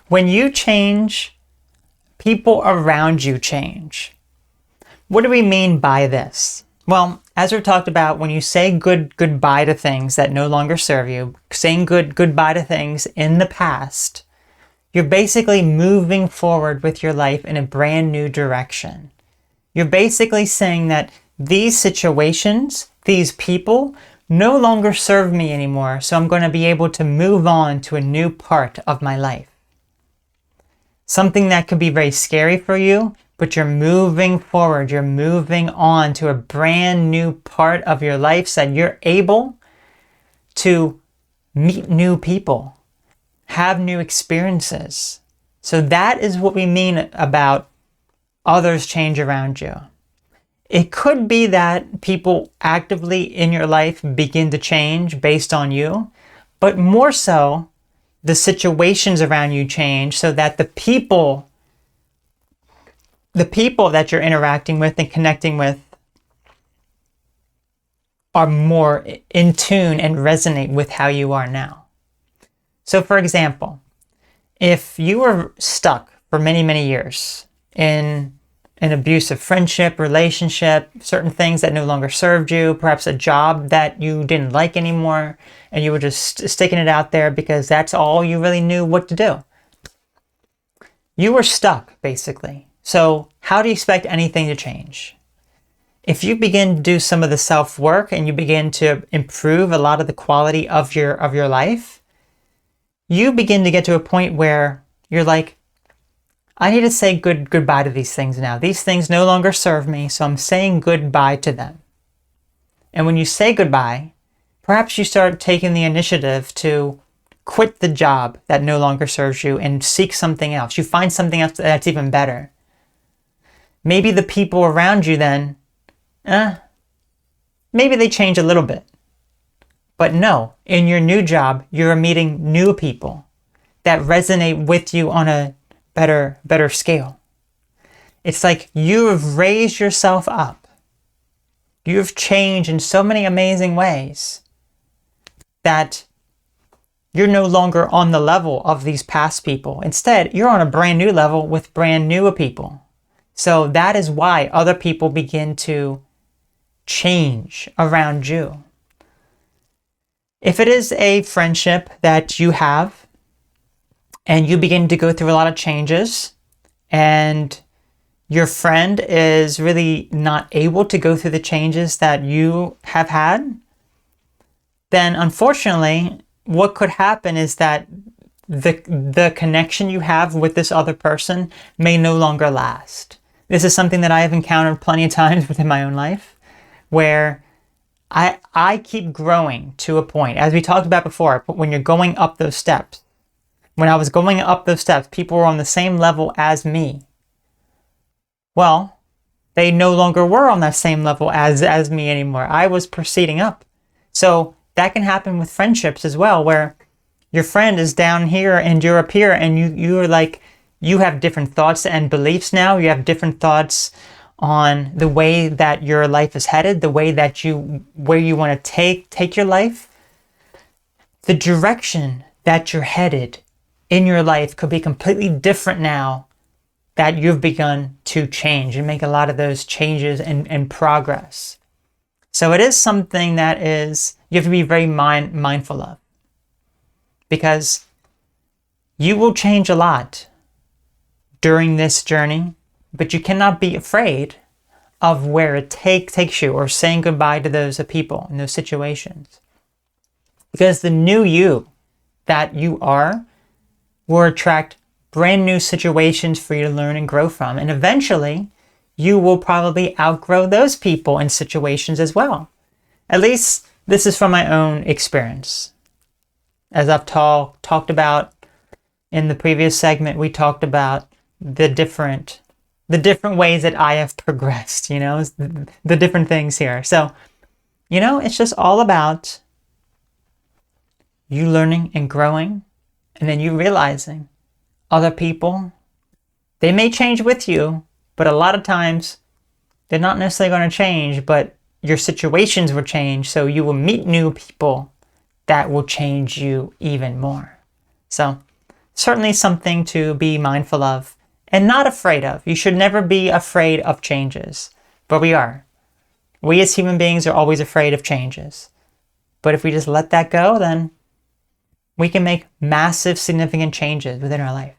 When you change, people around you change. What do we mean by this? Well, as we've talked about, when you say goodbye to things that no longer serve you, saying goodbye to things in the past, you're basically moving forward with your life in a brand new direction. You're basically saying that these situations, these people, no longer serve me anymore, so I'm going to be able to move on to a new part of my life. Something that could be very scary for you, but you're moving forward, you're moving on to a brand new part of your life so that you're able to meet new people, have new experiences. So that is what we mean about others change around you. It could be that people actively in your life begin to change based on you, but more so, the situations around you change so that the people that you're interacting with and connecting with are more in tune and resonate with how you are now. So for example, if you were stuck for many, many years in an abusive friendship, relationship, certain things that no longer served you, perhaps a job that you didn't like anymore, and you were just sticking it out there because that's all you really knew what to do. You were stuck, basically. So how do you expect anything to change? If you begin to do some of the self-work and you begin to improve a lot of the quality of your life, you begin to get to a point where you're like, I need to say goodbye to these things now. These things no longer serve me, so I'm saying goodbye to them. And when you say goodbye, perhaps you start taking the initiative to quit the job that no longer serves you and seek something else. You find something else that's even better. Maybe the people around you then, maybe they change a little bit. But no, in your new job, you're meeting new people that resonate with you on a better scale. It's like you have raised yourself up. You've changed in so many amazing ways that you're no longer on the level of these past people. Instead, you're on a brand new level with brand new people. So that is why other people begin to change around you. If it is a friendship that you have, and you begin to go through a lot of changes, and your friend is really not able to go through the changes that you have had, then unfortunately, what could happen is that the connection you have with this other person may no longer last. This is something that I have encountered plenty of times within my own life, where I keep growing to a point, as we talked about before, but when you're going up those steps, when I was going up those steps, people were on the same level as me. Well, they no longer were on that same level as me anymore. I was proceeding up. So that can happen with friendships as well, where your friend is down here and you're up here, and you're like, you have different thoughts and beliefs now. You have different thoughts on the way that your life is headed, the way that where you want to take your life. The direction that you're headed in your life could be completely different now that you've begun to change and make a lot of those changes and progress. So it is something that you have to be very mindful of, because you will change a lot during this journey, but you cannot be afraid of where it takes you, or saying goodbye to those people in those situations. Because the new you that you are will attract brand new situations for you to learn and grow from. And eventually, you will probably outgrow those people and situations as well. At least this is from my own experience. As I've talked about in the previous segment, we talked about the different ways that I have progressed, the different things here. So, it's just all about you learning and growing, and then you realizing other people, they may change with you, but a lot of times they're not necessarily going to change, but your situations will change, so you will meet new people that will change you even more. So certainly something to be mindful of and not afraid of. You should never be afraid of changes, but we are. We as human beings are always afraid of changes. But if we just let that go, then we can make massive, significant changes within our life.